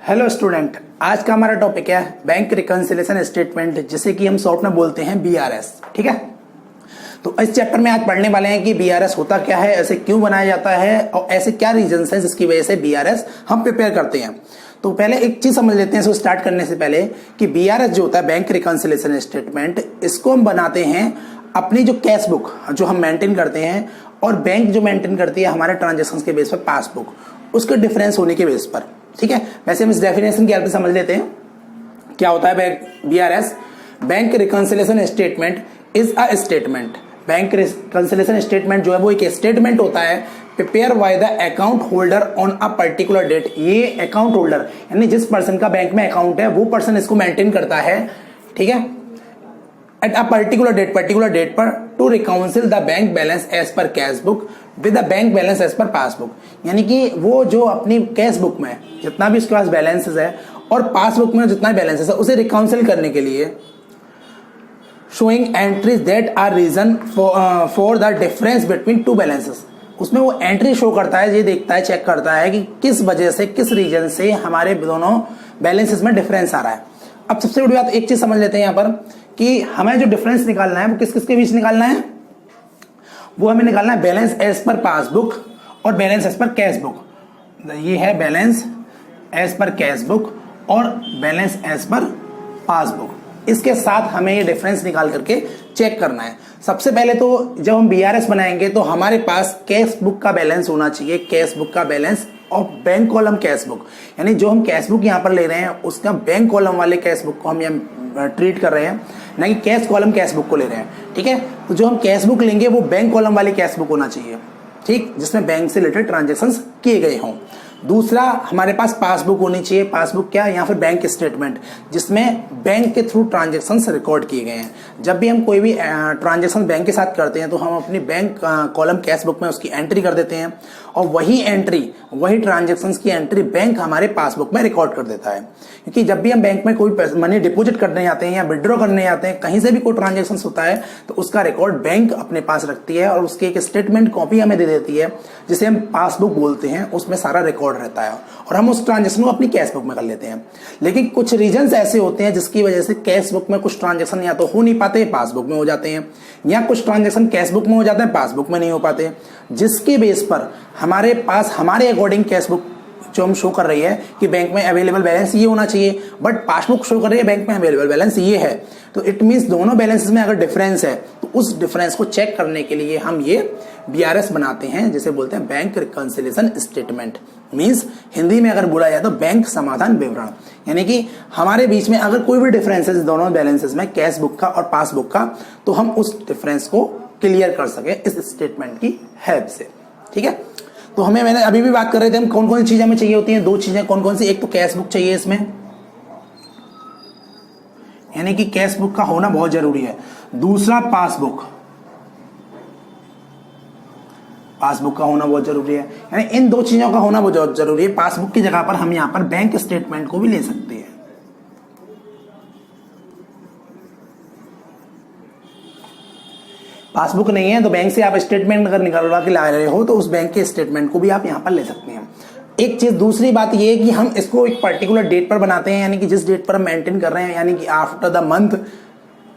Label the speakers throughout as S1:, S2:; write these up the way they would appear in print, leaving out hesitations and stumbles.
S1: Hello student, आज का हमारा टॉपिक है बैंक रिकंसिलिएशन स्टेटमेंट, जिसे कि हम शॉर्ट में बोलते हैं बीआरएस। ठीक है, तो इस चैप्टर में आज पढ़ने वाले हैं कि बीआरएस होता क्या है, ऐसे क्यों बनाया जाता है और ऐसे क्या रीजंस हैं जिसकी वजह से बीआरएस हम प्रिपेयर करते हैं। तो पहले एक चीज समझ लेते हैं इसको स्टार्ट करने से पहले कि बीआरएस जो होता है बैंक रिकंसिलिएशन स्टेटमेंट, इसको हम बनाते हैं अपनी जो कैश बुक जो हम मेंटेन करते हैं और बैंक जो मेंटेन करती है हमारे ट्रांजेक्शन के बेस पर पासबुक, उसके डिफरेंस होने के बेस पर। ठीक है, वैसे हम इस डेफिनेशन की हेल्प से समझ लेते हैं क्या होता है BRS. Bank reconciliation statement is a statement. Bank reconciliation statement जो है वो एक स्टेटमेंट होता है prepare by the account holder on a particular date. ये अकाउंट होल्डर यानी जिस पर्सन का बैंक में अकाउंट है वो पर्सन इसको मेंटेन करता है। ठीक है, एट अ पर्टिकुलर डेट पर to reconcile the bank balance as per cash book with the bank balance as per passbook. यानी कि वो जो अपनी कैश बुक में जितना भी उसके पास बैलेंसेस है और पासबुक में जितना बैलेंसेस है उसे रिकाउंसिल करने के लिए showing entries that are reason for the difference between two balances. उसमें वो एंट्री शो करता है, ये देखता है, चेक करता है कि किस वजह से, किस रीजन से हमारे दोनों बैलेंसेस में डिफरेंस आ रहा है। अब सबसे बड़ी बात एक चीज समझ लेते हैं यहाँ पर कि हमें जो डिफरेंस निकालना है वो किस किस के बीच निकालना है। वो हमें निकालना है बैलेंस एज पर पासबुक और balance as per cash book. ये है balance as per cash book और बैलेंस एज पर पासबुक। इसके साथ हमें ये डिफरेंस निकाल करके चेक करना है। सबसे पहले तो जब हम बीआरएस बनाएंगे तो हमारे पास कैश बुक का बैलेंस होना चाहिए, कैश बुक का बैलेंस और बैंक कॉलम कैश बुक। यानी जो हम कैश बुक यहाँ पर ले रहे हैं उसका बैंक कॉलम वाले कैश बुक को हम यहाँ ट्रीट कर रहे हैं, ना कि कैश कॉलम कैश बुक को ले रहे हैं। ठीक है, तो जो हम कैश बुक लेंगे वो बैंक कॉलम वाली कैश बुक होना चाहिए, ठीक, जिसमें बैंक से रिलेटेड ट्रांजेक्शन्स किए गए हों। दूसरा, हमारे पास पासबुक होनी चाहिए। पासबुक क्या है, या फिर बैंक स्टेटमेंट, जिसमें बैंक के थ्रू ट्रांजेक्शन्स रिकॉर्ड किए गए हैं। जब भी हम कोई भी ट्रांजेक्शन बैंक के साथ करते हैं तो हम अपनी बैंक कॉलम कैश बुक में उसकी एंट्री कर देते हैं और वही एंट्री, वही ट्रांजेक्शन्स की एंट्री बैंक हमारे पासबुक में रिकॉर्ड कर देता है। क्योंकि जब भी हम बैंक में कोई मनी डिपॉजिट करने जाते हैं या विड्रॉ करने जाते हैं, कहीं से भी कोई ट्रांजेक्शन होता है तो उसका रिकॉर्ड बैंक अपने पास रखती है और उसकी एक स्टेटमेंट कॉपी हमें दे देती है जिसे हम पासबुक बोलते हैं। उसमें सारा रिकॉर्ड रहता है और हम उस ट्रांजेक्शन को अपनी कैश बुक में कर लेते हैं। लेकिन कुछ रीजंस ऐसे होते हैं जिसकी वजह से कैश बुक में कुछ ट्रांजेक्शन या तो हो नहीं पाते, पासबुक में हो जाते हैं, या कुछ ट्रांजेक्शन कैश बुक में हो जाते हैं, पासबुक में नहीं हो पाते, जिसके बेस पर हमारे पास हमारे अकॉर्डिंग कैश बुक जो हम शो कर रही है कि बैंक में अवेलेबल बैलेंस ये होना चाहिए, बट पासबुक शो कर रही है बैंक में अवेलेबल बैलेंस ये है। तो इट मींस दोनों बैलेंसेस में अगर डिफरेंस है तो उस डिफरेंस को चेक करने के लिए हम ये बीआरएस बनाते हैं, जिसे बोलते हैं bank reconciliation statement. Means Hindi में अगर बोला जाए तो बैंक समाधान विवरण। यानी कि हमारे बीच में अगर कोई भी डिफरेंस है दोनों बैलेंसेस में, कैश बुक का और पासबुक का, तो हम उस डिफरेंस को क्लियर कर सके इस स्टेटमेंट की हेल्प से। ठीक है, तो मैंने अभी भी बात कर रहे थे हम कौन कौन सी चीजें हमें चाहिए होती हैं। दो चीजें कौन कौन सी, एक तो कैश बुक चाहिए इसमें, यानी कि कैश बुक का होना बहुत जरूरी है। दूसरा पासबुक, पासबुक का होना बहुत जरूरी है। यानी इन दो चीजों का होना बहुत जरूरी है। पासबुक की जगह पर हम यहां पर बैंक स्टेटमेंट को भी ले सकते हैं। पासबुक नहीं है तो बैंक से आप स्टेटमेंट अगर निकलवा के ला रहे हो तो उस बैंक के स्टेटमेंट को भी आप यहां पर ले सकते हैं। एक चीज, दूसरी बात ये है कि हम इसको एक पर्टिकुलर डेट पर बनाते हैं, यानी कि जिस डेट पर हम मेंटेन कर रहे हैं, यानी कि आफ्टर द मंथ,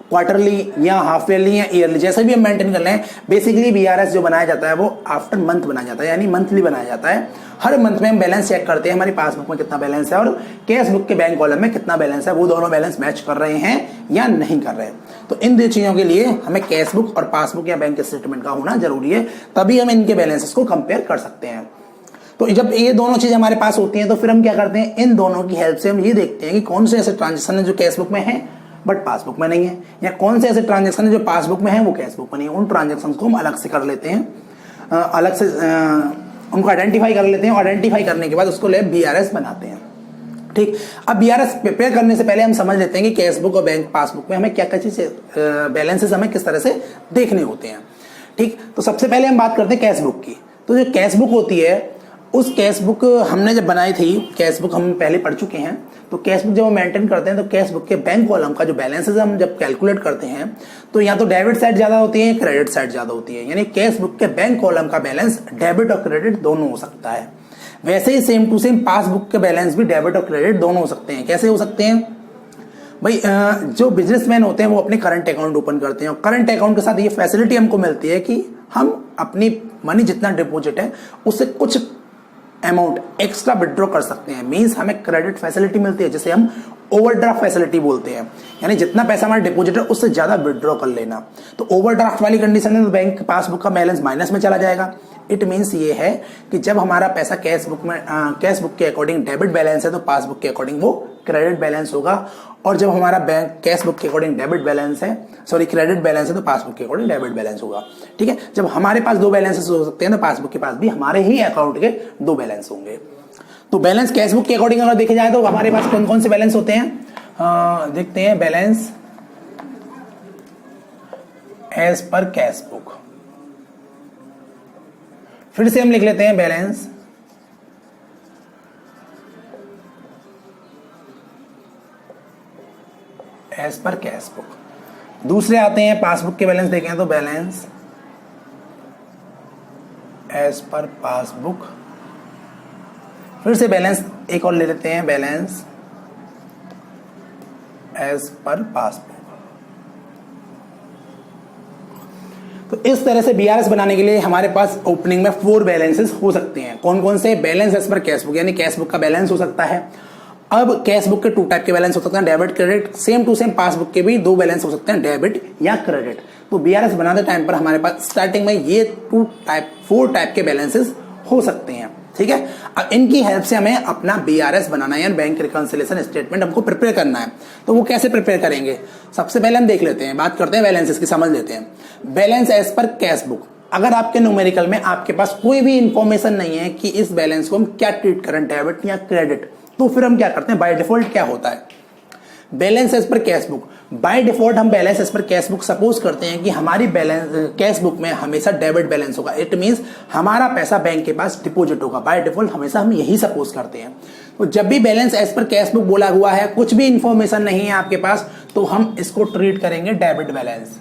S1: क्वार्टरली या हाफ ईयरली या ईयरली, जैसे भी हम मेंटेन कर रहे हैं। बेसिकली बीआरएस जो बनाया जाता है वो आफ्टर मंथ बनाया जाता है, यानी मंथली बनाया जाता है। हर मंथ में हम बैलेंस चेक करते हैं, हमारी पासबुक में कितना बैलेंस है और कैश बुक के बैंक कॉलम में कितना बैलेंस है, वो दोनों बैलेंस मैच कर रहे हैं या नहीं कर रहे हैं। तो इन दो चीजों के लिए हमें कैश बुक और पासबुक या बैंक स्टेटमेंट का होना जरूरी है, तभी हम इनके बैलेंसेस को कंपेयर कर सकते हैं। तो जब ये दोनों चीजें हमारे पास होती हैं तो फिर हम क्या करते हैं, इन दोनों की हेल्प से हम ये देखते हैं कि कौन से ऐसे ट्रांजेक्शन है जो कैश बुक में है बट पासबुक में नहीं है, या कौन से ऐसे ट्रांजेक्शन है जो पासबुक में है वो कैश बुक में नहीं है। उन ट्रांजेक्शन को हम अलग से कर लेते हैं, अलग से उनको आइडेंटिफाई कर लेते हैं। आइडेंटिफाई करने के बाद उसको ले बीआरएस बनाते हैं। ठीक, अब बीआरएस प्रिपेयर करने से पहले हम समझ लेते हैं कि कैश बुक और बैंक पासबुक में हमें क्या क्या चीज बैलेंसेस हमें किस तरह से देखने होते हैं। ठीक, तो सबसे पहले हम बात करते हैं कैश बुक की। तो जो कैश बुक होती है, उस कैश बुक हमने जब बनाई थी, कैश बुक हम पहले पढ़ चुके हैं। तो कैश बुक जब हम मेंटेन करते हैं तो कैश बुक के बैंक कॉलम का जो बैलेंस है हम जब कैलकुलेट करते हैं तो या तो डेबिट साइड ज्यादा होती है, क्रेडिट साइड ज्यादा होती है। यानी कैश बुक के बैंक कॉलम का बैलेंस डेबिट और क्रेडिट दोनों हो सकता है। वैसे ही सेम टू सेम पासबुक के बैलेंस भी डेबिट और क्रेडिट दोनों हो सकते हैं। कैसे हो सकते हैं भाई? जो बिजनेसमैन होते हैं वो अपने करंट अकाउंट ओपन करते हैं और करंट अकाउंट के साथ ये फैसिलिटी हमको मिलती है कि हम अपनी मनी जितना डिपॉजिट है उससे कुछ अमाउंट एक्स्ट्रा विड्रॉ कर सकते हैं। मींस हमें क्रेडिट फैसिलिटी मिलती है जिसे हम ओवरड्राफ्ट फैसिलिटी बोलते हैं, यानी जितना पैसा हमारा डिपॉजिट है उससे ज्यादा विड्रॉ कर लेना। तो ओवरड्राफ्ट वाली कंडीशन में बैंक पासबुक का बैलेंस माइनस में चला जाएगा। इट मीन्स ये है कि जब हमारा पैसा कैश बुक के अकॉर्डिंग डेबिट बैलेंस है तो पासबुक के अकॉर्डिंग वो क्रेडिट बैलेंस होगा, और जब हमारा बैंक कैश बुक के अकॉर्डिंग डेबिट बैलेंस है, सॉरी क्रेडिट बैलेंस है, तो पासबुक के अकॉर्डिंग डेबिट बैलेंस होगा। ठीक है, जब हमारे पास दो बैलेंसेस हो सकते हैं तो पासबुक के पास भी हमारे ही अकाउंट के दो बैलेंस होंगे। तो बैलेंस कैश बुक के अकॉर्डिंग अगर देखे जाए तो हमारे पास कौन कौन से बैलेंस होते हैं, देखते हैं। Balance as per cash book, फिर से हम लिख लेते हैं balance as per cash book. दूसरे आते हैं पासबुक के बैलेंस, देखें तो बैलेंस एज पर पासबुक। फिर से बैलेंस एक और ले लेते हैं, बैलेंस एज पर पासबुक। तो इस तरह से बीआरएस बनाने के लिए हमारे पास ओपनिंग में 4 बैलेंसेस हो सकते हैं। कौन कौन से? Balance as per cash book, यानी कैश बुक का बैलेंस हो सकता है। अब कैश बुक के 2 टाइप के बैलेंस हो सकते हैं, debit credit. Same to same passbook के भी 2 बैलेंस हो सकते हैं, डेबिट या क्रेडिट। तो बीआरएस बनाते टाइम पर हमारे पास स्टार्टिंग में ये 4 टाइप के बैलेंसेस हो सकते हैं। ठीक है, अब इनकी हेल्प से हमें अपना बीआरएस बनाना है, यानी बैंक रिकंसिलिएशन स्टेटमेंट हमको प्रिपेयर करना है। तो वो कैसे प्रिपेयर करेंगे? सबसे पहले हम देख लेते हैं, बात करते हैं बैलेंसेस की, समझ लेते हैं। Balance as per cash book, अगर आपके न्यूमेरिकल में आपके पास कोई भी इंफॉर्मेशन नहीं है कि इस बैलेंस को हम क्या ट्रीट करें, डेबिट या क्रेडिट, तो फिर हम क्या करते हैं? बाय डिफॉल्ट क्या होता है? Balance as per cash book, by default हम balance as per cash book suppose करते हैं कि हमारी बैलेंस कैश बुक में हमेशा डेबिट बैलेंस होगा। इट मींस हमारा पैसा बैंक के पास डिपॉजिट होगा। बाय डिफॉल्ट हमेशा हम यही सपोज करते हैं। तो जब भी balance as per cash book बोला हुआ है, कुछ भी इंफॉर्मेशन नहीं है आपके पास, तो हम इसको ट्रीट करेंगे डेबिट बैलेंस।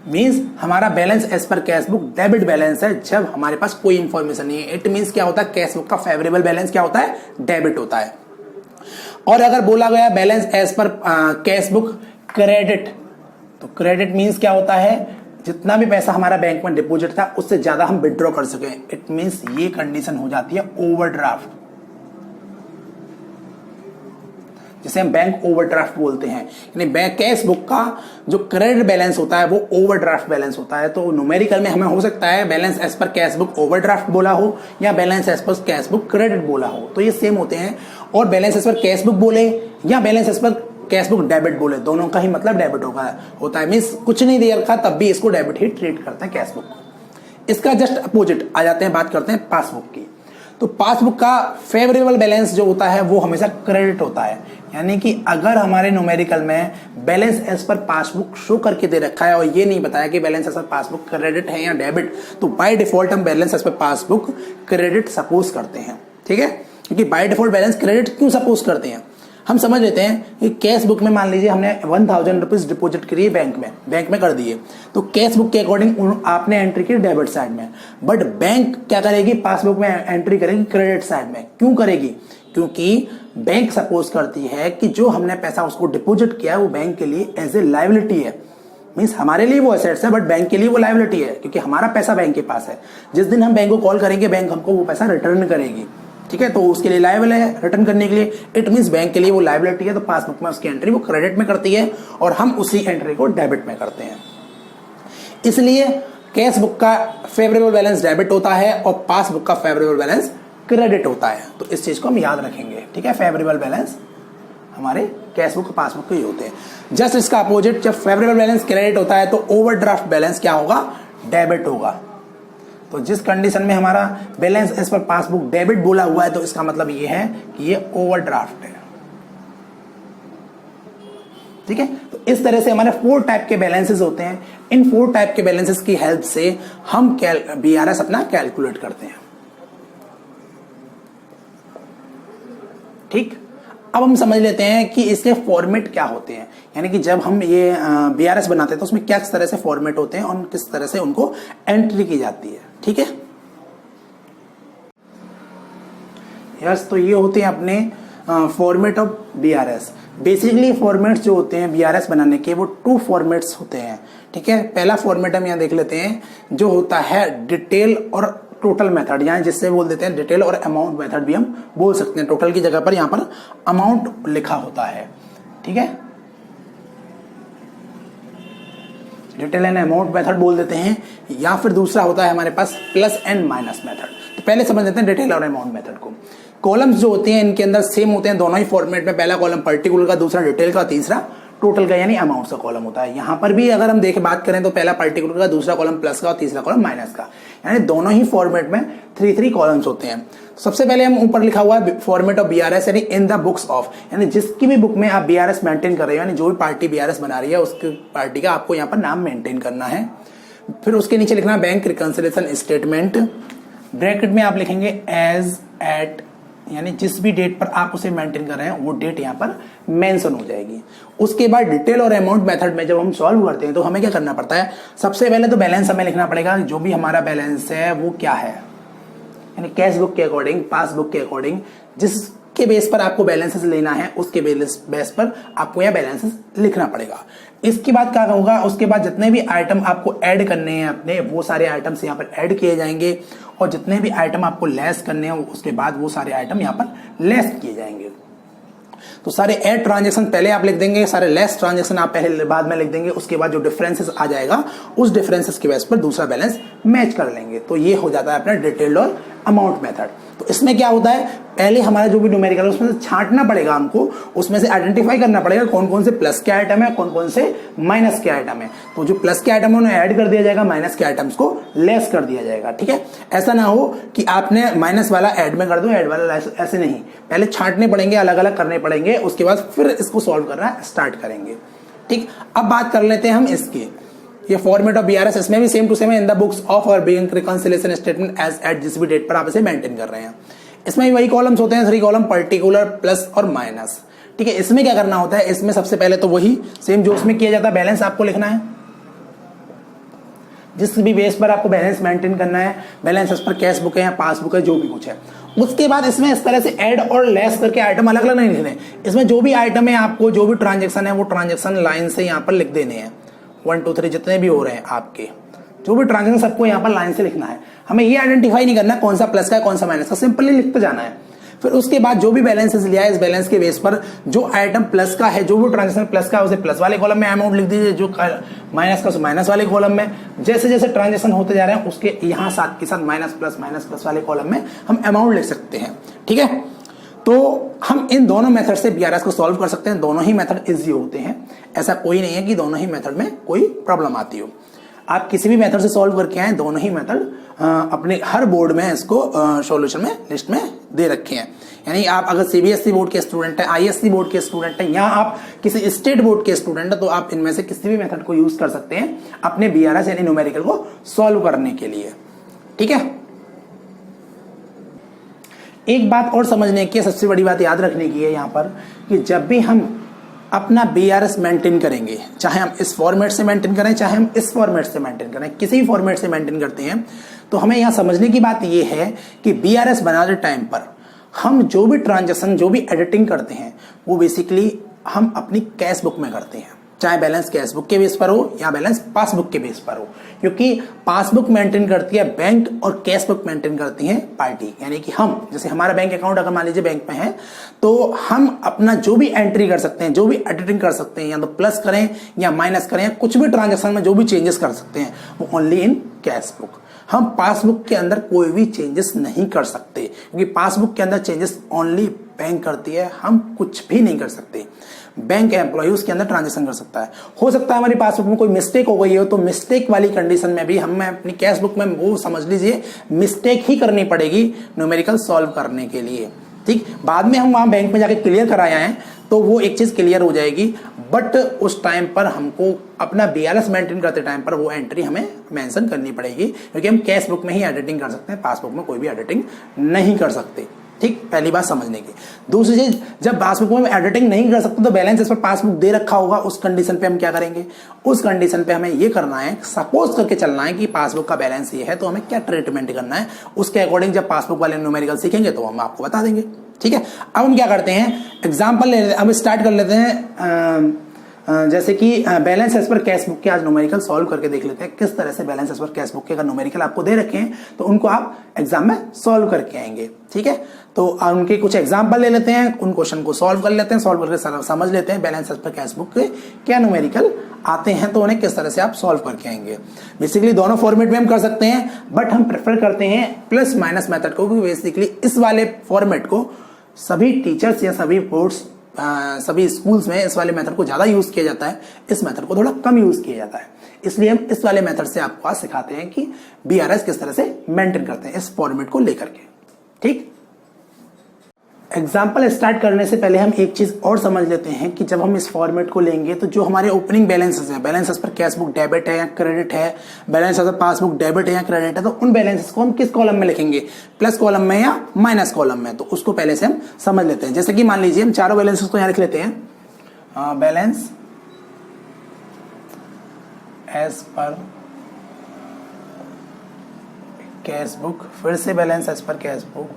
S1: मींस हमारा balance as per cash book debit balance है जब हमारे पास कोई इंफॉर्मेशन नहीं है। इट मींस क्या होता है? कैश बुक का फेवरेबल बैलेंस क्या होता है? डेबिट होता है। और अगर बोला गया balance as per cash book credit, तो क्रेडिट मींस क्या होता है? जितना भी पैसा हमारा बैंक में डिपॉजिट था उससे ज्यादा हम विड्रॉ कर सके। इट मींस ये कंडीशन हो जाती है ओवरड्राफ्ट, जिसे हम बैंक ओवरड्राफ्ट बोलते हैं। यानी बैंक कैश बुक का जो क्रेडिट बैलेंस होता है वो ओवरड्राफ्ट बैलेंस होता है। तो न्यूमेरिकल में हमें हो सकता है balance as per cash book overdraft बोला हो या balance as per cash book credit बोला हो, तो ये सेम होते हैं। और balance as per cash book बोले या balance as per cash book debit बोले, दोनों का ही मतलब डेबिट होता है। मींस कुछ नहीं दे रखा तब भी इसको डेबिट ही ट्रीट करते हैं कैश बुक को। इसका जस्ट अपोजिट आ जाते हैं, बात करते हैं पासबुक की। तो पासबुक का फेवरेबल बैलेंस जो होता है वो हमेशा क्रेडिट होता है। यानी कि अगर हमारे न्यूमेरिकल में balance as per passbook show करके दे रखा है और ये नहीं बताया कि balance as per passbook credit है या डेबिट, तो बाय डिफॉल्ट हम balance as per passbook credit suppose करते हैं। ठीक है, क्योंकि बाय डिफॉल्ट बैलेंस क्रेडिट क्यों सपोज करते हैं हम समझ लेते हैं कि कैश बुक में मान लीजिए हमने 1000 रुपीज डिपॉजिट करिए बैंक में कर दिए, तो कैश बुक के अकॉर्डिंग आपने एंट्री की डेबिट साइड में, बट बैंक क्या करेगी? पासबुक में एंट्री करेगी क्रेडिट साइड में। क्यों करेगी? क्योंकि बैंक सपोज करती है कि जो हमने पैसा उसको डिपॉजिट किया है वो बैंक के लिए एज ए लायबिलिटी है। मींस हमारे लिए वो एसेट्स है बट बैंक के लिए वो लायबिलिटी है, क्योंकि हमारा पैसा बैंक के पास है। जिस दिन हम बैंक को कॉल करेंगे बैंक हमको वो पैसा रिटर्न करेगी। ठीक है, तो उसके लिए लायबल है रिटर्न करने के लिए। इट मींस बैंक के लिए वो लायबिलिटी है, तो पासबुक में उसकी एंट्री वो क्रेडिट में करती है और हम उसी एंट्री को डेबिट में करते हैं। इसलिए कैश बुक का फेवरेबल बैलेंस डेबिट होता है और पासबुक का फेवरेबल बैलेंस क्रेडिट होता है। तो इस चीज को हम याद रखेंगे। ठीक है, फेवरेबल बैलेंस हमारे कैश बुक पासबुक के ही होते हैं। जस्ट इसका अपोजिट, जब फेवरेबल बैलेंस क्रेडिट होता है तो ओवरड्राफ्ट बैलेंस क्या होगा? डेबिट होगा। तो जिस कंडीशन में हमारा balance as per passbook debit बोला हुआ है तो इसका मतलब ये है कि ये ओवरड्राफ्ट है। ठीक है, तो इस तरह से हमारे 4 टाइप के बैलेंसेस होते हैं। इन 4 टाइप के बैलेंसेस की हेल्प से हम बीआरएस अपना कैलकुलेट करते हैं। ठीक, अब हम समझ लेते हैं कि इसके फॉर्मेट क्या होते हैं, यानी कि जब हम ये बीआरएस बनाते हैं तो उसमें क्या किस तरह से फॉर्मेट होते हैं और किस तरह से उनको एंट्री की जाती है। ठीक है, यस, तो ये होते हैं अपने format of BRS. Basically formats जो होते हैं बीआरएस बनाने के वो 2 फॉर्मेट्स होते हैं, ठीक है। पहला फॉर्मेट हम यहाँ देख लेते हैं जो होता है डिटेल और टोटल मेथड, यहाँ जिससे बोल देते हैं डिटेल और अमाउंट मेथड भी हम बोल सकते हैं। टोटल की जगह पर यहाँ पर अमाउंट लिखा होता है, ठीक है। डिटेल एंड अमाउंट मेथड बोल देते हैं, या फिर दूसरा होता है हमारे पास प्लस एंड माइनस मेथड। तो पहले समझ लेते हैं डिटेल और अमाउंट मेथड को। कॉलम्स जो होते हैं इनके अंदर सेम होते हैं दोनों ही फॉर्मेट में, पहला कॉलम पर्टिकुलर का, दूसरा डिटेल का, तीसरा टोटल का यानी अमाउंट का कॉलम होता है। यहां पर भी अगर हम देखें बात करें तो पहला पर्टिकुलर का, दूसरा कॉलम प्लस का और तीसरा कॉलम माइनस का, यानी दोनों ही फॉर्मेट में 3 कॉलम्स होते हैं। सबसे पहले हम ऊपर लिखा हुआ है फॉर्मेट ऑफ बीआरएस यानी इन द बुक्स ऑफ, यानी जिसकी भी बुक में आप बीआरएस मेंटेन कर रहे हो, यानी जो भी पार्टी बीआरएस बना रही है उसकी पार्टी का आपको यहाँ पर नाम मेंटेन करना है। फिर उसके नीचे लिखना बैंक रिकंसिलिएशन स्टेटमेंट, ब्रैकेट में आप लिखेंगे एज एट, यानी जिस भी डेट पर आप उसे मेंटेन कर रहे हैं वो डेट यहाँ पर मेंशन हो जाएगी। उसके बाद डिटेल और अमाउंट मेथड में जब हम सॉल्व करते हैं तो हमें क्या करना पड़ता है, सबसे पहले तो बैलेंस हमें लिखना पड़ेगा, जो भी हमारा बैलेंस है वो क्या है, यानी कैश बुक के अकॉर्डिंग, पासबुक के अकॉर्डिंग, जिसके बेस पर आपको बैलेंसेस लेना है उसके बेस पर आपको यह बैलेंसेस लिखना पड़ेगा। इसके बाद क्या होगा, उसके बाद जितने भी आइटम आपको ऐड करने हैं अपने, वो सारे आइटम्स यहाँ पर ऐड किए जाएंगे, और जितने भी आइटम आपको लेस करने हैं उसके बाद वो सारे आइटम यहाँ पर लेस किए जाएंगे। तो सारे ऐड ट्रांजेक्शन पहले आप लिख देंगे, सारे लेस ट्रांजेक्शन आप पहले बाद में लिख देंगे, उसके बाद जो डिफरेंसेस आ जाएगा उस डिफरेंसेस के बेस पर दूसरा बैलेंस मैच कर लेंगे। तो ये हो जाता है अपना डिटेल्ड और अमाउंट मेथड। तो इसमें क्या होता है, पहले हमारा जो भी न्यूमेरिकल है उसमें से छांटना पड़ेगा हमको, उसमें से आइडेंटिफाई करना पड़ेगा कौन कौन से प्लस के आइटम है, कौन कौन से माइनस के आइटम है। तो जो प्लस के आइटम है उन्हें ऐड कर दिया जाएगा, माइनस के आइटम्स को लेस कर दिया जाएगा, ठीक है। ऐसा ना हो कि आपने माइनस वाला ऐड में कर दो, ऐड वाला ऐसे नहीं, पहले छांटने पड़ेंगे, अलग अलग करने पड़ेंगे, उसके बाद फिर इसको सॉल्व करना स्टार्ट करेंगे, ठीक। अब बात कर लेते हैं हम इसकी, ये फॉर्मेट ऑफ बीआरएस, इसमें भी सेम टू सेम है, इन द बुक्स ऑफ और bank reconciliation statement as at, जिस भी डेट पर आप इसे मेंटेन कर रहे हैं। इसमें भी वही कॉलम्स होते हैं, 3 कॉलम, पर्टिकुलर, प्लस और माइनस, ठीक है। इसमें क्या करना होता है, इसमें सबसे पहले तो वही सेम जो उसमें किया जाता है, बैलेंस आपको लिखना है, जिस भी बेस पर आपको बैलेंस मेंटेन करना है, बैलेंस इस पर कैश बुक है या पासबुक है, जो भी कुछ है। उसके बाद इसमें इस तरह से ऐड और लेस करके आइटम अलग अलग नहीं लिखने, इसमें जो भी आइटम है आपको, जो भी ट्रांजेक्शन है वो ट्रांजेक्शन लाइन से यहाँ पर लिख देने हैं, 1 2 3 जितने भी हो रहे हैं आपके, जो भी ट्रांजेक्शन सबको यहाँ पर लाइन से लिखना है। हमें ये आइडेंटिफाई नहीं करना कौन सा प्लस का है कौन सा माइनस का, सिंपली लिखते जाना है। फिर उसके बाद जो भी बैलेंसेस लिया है, इस बैलेंस के बेस पर जो आइटम प्लस का है, जो भी ट्रांजेक्शन प्लस का है उसे प्लस वाले कॉलम में अमाउंट लिख दीजिए, जो माइनस का उसे माइनस वाले कॉलम में। जैसे जैसे ट्रांजेक्शन होते जा रहे हैं उसके यहाँ साथ के साथ माइनस प्लस वाले कॉलम में हम अमाउंट लिख सकते हैं, ठीक है। तो हम इन दोनों मेथड से बीआरएस को सॉल्व कर सकते हैं, दोनों ही मेथड इजी होते हैं, ऐसा कोई नहीं है कि दोनों ही मेथड में कोई प्रॉब्लम आती हो। आप किसी भी मेथड से सॉल्व करके आए, दोनों ही मेथड अपने हर बोर्ड में इसको सॉल्यूशन में लिस्ट में दे रखे हैं। यानी आप अगर सीबीएसई बोर्ड के स्टूडेंट हैं, आईएससी बोर्ड के स्टूडेंट हैं, या आप किसी स्टेट बोर्ड के स्टूडेंट हैं, तो आप इनमें से किसी भी मेथड को यूज कर सकते हैं अपने बीआरएस यानी न्यूमेरिकल को सॉल्व करने के लिए, ठीक है। एक बात और समझने की, सबसे बड़ी बात याद रखने की है यहाँ पर, कि जब भी हम अपना बीआरएस मेंटेन करेंगे, चाहे हम इस फॉर्मेट से मेंटेन करें, चाहे हम इस फॉर्मेट से मेंटेन करें, किसी भी फॉर्मेट से मेंटेन करते हैं, तो हमें यहाँ समझने की बात यह है कि बीआरएस बनाते टाइम पर हम जो भी ट्रांजेक्शन, जो भी एडिटिंग करते हैं, वो बेसिकली हम अपनी कैश बुक में करते हैं, चाहे बैलेंस कैश बुक के बेस पर हो या बैलेंस पासबुक के बेस पर हो, क्योंकि पासबुक मेंटेन करती है बैंक और कैश बुक मेंटेन करती है पार्टी। यानी कि हम, जैसे हमारा बैंक अकाउंट अगर मान लीजिए बैंक में है, तो हम अपना जो भी एंट्री कर सकते हैं, जो भी एडिटिंग कर सकते हैं, या तो प्लस करें या माइनस करें, कुछ भी ट्रांजेक्शन में जो भी चेंजेस कर सकते हैं, वो ओनली इन कैश बुक। हम पासबुक के अंदर कोई भी चेंजेस नहीं कर सकते, क्योंकि पासबुक के अंदर चेंजेस ओनली बैंक करती है, हम कुछ भी नहीं कर सकते। बैंक एम्प्लॉय उसके अंदर ट्रांजेक्शन कर सकता है। हो सकता है हमारी पासबुक में कोई मिस्टेक हो गई हो, तो मिस्टेक वाली कंडीशन में भी हमें अपनी कैश बुक में, वो समझ लीजिए मिस्टेक ही करनी पड़ेगी न्यूमेरिकल सॉल्व करने के लिए, ठीक। बाद में हम वहां बैंक में जाके क्लियर कराया है तो वो एक चीज क्लियर हो जाएगी, बट उस टाइम पर हमको अपना बीआरएस मेंटेन करते टाइम पर वो एंट्री हमें मेंशन करनी पड़ेगी, क्योंकि हम कैश बुक में ही एडिटिंग कर सकते हैं, पासबुक में कोई भी एडिटिंग नहीं कर सकते, ठीक, पहली बात समझने की। दूसरी चीज, जब पासबुक में एडिटिंग नहीं कर सकते तो बैलेंस एज पर पासबुक दे रखा होगा, उस कंडीशन पे हम क्या करेंगे, उस कंडीशन पे हमें ये करना है, सपोज करके चलना है कि पासबुक का बैलेंस ये है तो हमें क्या ट्रीटमेंट करना है, उसके अकॉर्डिंग जब पासबुक वाले न्यूमेरिकल सीखेंगे तो हम आपको बता देंगे। ठीक है, अब हम क्या करते हैं, एग्जाम्पल ले लेते हैं, अब स्टार्ट कर लेते हैं जैसे कि balance as per cash book के आज न्यूमेरिकल सॉल्व करके देख लेते हैं किस तरह से balance as per cash book के अगर न्यूमेरिकल आपको दे रखे हैं तो उनको आप एग्जाम में सॉल्व करके आएंगे। ठीक है, तो उनके कुछ एग्जाम्पल ले लेते हैं, उन क्वेश्चन को सॉल्व कर लेते हैं, सॉल्व करके समझ लेते हैं balance as per cash book के क्या न्यूमेरिकल आते हैं तो उन्हें किस तरह से आप सॉल्व करके आएंगे। बेसिकली दोनों फॉर्मेट में हम कर सकते हैं, बट हम प्रेफर करते हैं प्लस माइनस मेथड को, क्योंकि बेसिकली इस वाले फॉर्मेट को सभी टीचर्स या सभी बोर्ड्स सभी स्कूल्स में इस वाले मेथड को ज्यादा यूज किया जाता है, इस मेथड को थोड़ा कम यूज किया जाता है। इसलिए हम इस वाले मेथड से आपको आज सिखाते हैं कि बीआरएस किस तरह से मेंटेन करते हैं इस फॉर्मेट को लेकर के। ठीक, एग्जाम्पल स्टार्ट करने से पहले हम एक चीज और समझ लेते हैं कि जब हम इस फॉर्मेट को लेंगे तो जो हमारे ओपनिंग बैलेंसेस हैं, बैलेंसेस पर कैश बुक डेबिट है या क्रेडिट है, बैलेंस पर पासबुक डेबिट है या क्रेडिट है, तो उन बैलेंसेस को हम किस कॉलम में लिखेंगे, प्लस कॉलम में या माइनस कॉलम में, तो उसको पहले से हम समझ लेते हैं। जैसे कि मान लीजिए हम चारों बैलेंसेस को यहां लिख लेते हैं, balance as per cash book, फिर से balance as per cash book,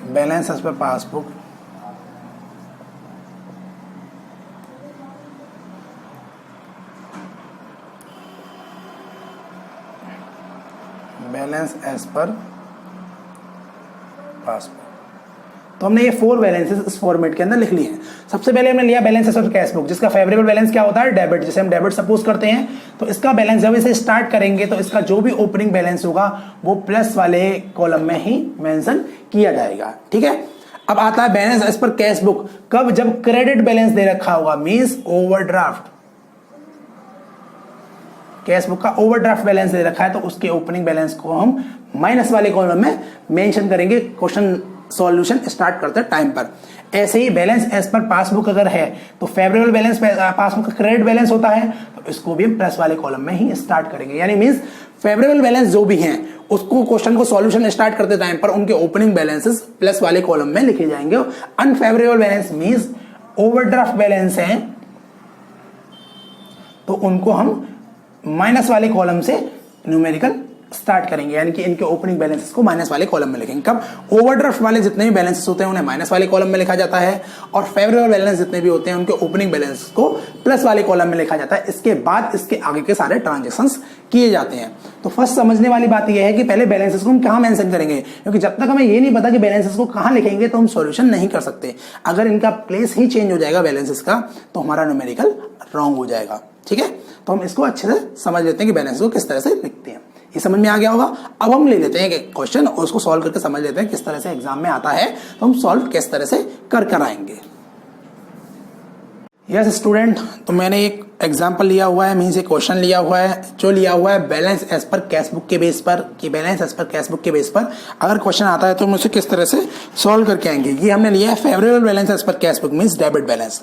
S1: balance as per passbook, balance as per passbook. तो हमने ये 4 बैलेंसेस इस फॉर्मेट के अंदर लिख लिए हैं। सबसे पहले हमने लिया balance as per cash book, जिसका फेवरेबल बैलेंस क्या होता है, डेबिट, जिसे हम डेबिट सपोज करते हैं। तो इसका बैलेंस जब इसे स्टार्ट करेंगे तो इसका जो भी ओपनिंग बैलेंस होगा वो प्लस वाले कॉलम में ही मेंशन किया जाएगा। ठीक है, अब आता है balance as per cash book, कब, जब क्रेडिट बैलेंस दे रखा होगा, मींस ओवरड्राफ्ट, कैश बुक का ओवरड्राफ्ट बैलेंस दे रखा है तो उसके ओपनिंग बैलेंस को हम माइनस वाले कॉलम में मेंशन करेंगे क्वेश्चन सॉल्यूशन स्टार्ट करते टाइम पर। ऐसे ही बैलेंस एज पर पासबुक अगर है तो फेवरेबल बैलेंस पासबुक का क्रेडिट बैलेंस होता है तो इसको भी हम प्लस वाले कॉलम में ही स्टार्ट करेंगे, यानी मींस फेवरेबल बैलेंस जो भी हैं उसको क्वेश्चन को सॉल्यूशन स्टार्ट करते टाइम पर उनके ओपनिंग बैलेंसेस प्लस वाले कॉलम में लिखे जाएंगे। Unfavourable balance means overdraft balance है तो उनको हम माइनस वाले कॉलम से न्यूमेरिकल स्टार्ट करेंगे, यानी कि इनके ओपनिंग बैलेंसेस को माइनस वाले कॉलम में लिखेंगे। कब, ओवरड्राफ्ट वाले जितने भी बैलेंसेस होते हैं उन्हें माइनस वाले कॉलम में लिखा जाता है और फेवरेबल बैलेंस जितने भी होते हैं उनके ओपनिंग बैलेंस को प्लस वाले कॉलम में लिखा जाता है। इसके बाद इसके आगे के सारे ट्रांजेक्शंस किए जाते हैं। तो फर्स्ट समझने वाली बात यह है कि पहले बैलेंसेस को हम कहां मेंशन करेंगे, क्योंकि जब तक हमें ये नहीं पता कि बैलेंसेस को कहां लिखेंगे तो हम सॉल्यूशन नहीं कर सकते। अगर इनका प्लेस ही चेंज हो जाएगा बैलेंसेस का तो हमारा न्यूमेरिकल रॉन्ग हो जाएगा। ठीक है, तो हम इसको अच्छे से समझ लेते हैं कि बैलेंस को किस तरह से लिखते हैं। ये समझ में आ गया होगा। अब हम ले लेते हैं एक क्वेश्चन और उसको सॉल्व करके समझ लेते हैं किस तरह से एग्जाम में आता है, तो हम सॉल्व किस तरह से कर आएंगे। यस स्टूडेंट, तो मैंने एक एग्जांपल लिया हुआ है, मींस एक क्वेश्चन लिया हुआ है जो लिया हुआ है balance as per cash book के बेस पर, कि balance as per cash book के बेस पर अगर क्वेश्चन आता है तो हम उसे किस तरह से सॉल्व करके आएंगे। ये हमने लिया है favourable balance as per cash book means debit balance.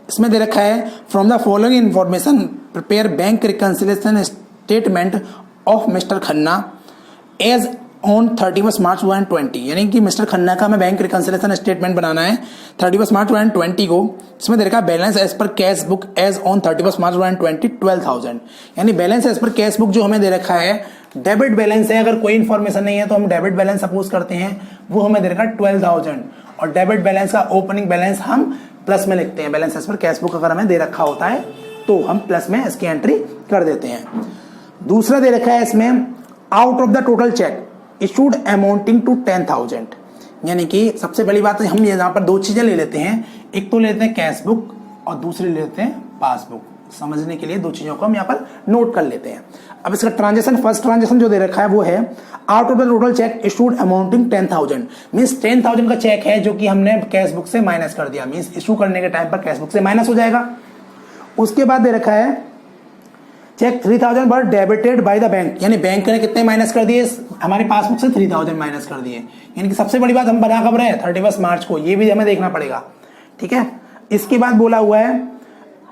S1: इसमें दे रखा है from the following information prepare bank reconciliation statement of mister Khanna as on 31 March 2020, यानी कि मिस्टर खन्ना का हमें बैंक रिकंसिलिएशन स्टेटमेंट बनाना है 31 मार्च 2020 को। इसमें दे रखा है balance as per cash book as on 31 March 2020 12,000, यानी balance as per cash book जो हमें दे रखा है डेबिट बैलेंस है। अगर कोई इन्फॉर्मेशन नहीं है तो हम डेबिट बैलेंस सपोज करते हैं, वो हमें दे रखा है 12,000 और डेबिट बैलेंस का ओपनिंग बैलेंस हम प्लस में लिखते हैं। Balance as per cash book अगर हमें दे रखा होता है तो हम प्लस में इसकी एंट्री कर देते हैं। दूसरा दे रखा है इसमें out of the total cheque issued amounting to 10,000, यानी कि सबसे बड़ी बात है हम यहाँ पर दो चीजें ले लेते हैं, एक तो लेते हैं कैश बुक और दूसरी लेते हैं पासबुक। समझने के लिए दो चीजों को हम यहाँ पर नोट कर लेते हैं। अब इसका ट्रांजेक्शन, फर्स्ट ट्रांजेक्शन जो दे रखा है वो है out of the total cheque issued amounting 10,000, means 10,000 का चेक है जो कि हमने कैश बुक से माइनस कर दिया, मींस इशू करने के टाइम पर कैश बुक से माइनस हो जाएगा। उसके बाद दे रखा है cheque 3,000 were debited by the bank, यानी बैंक ने कितने माइनस कर दिए, हमारी पासबुक से 3,000 माइनस कर दिए। यानी कि सबसे बड़ी बात हम बना कब रहे हैं 31 मार्च को, ये भी हमें देखना पड़ेगा। ठीक है, इसके बाद बोला हुआ है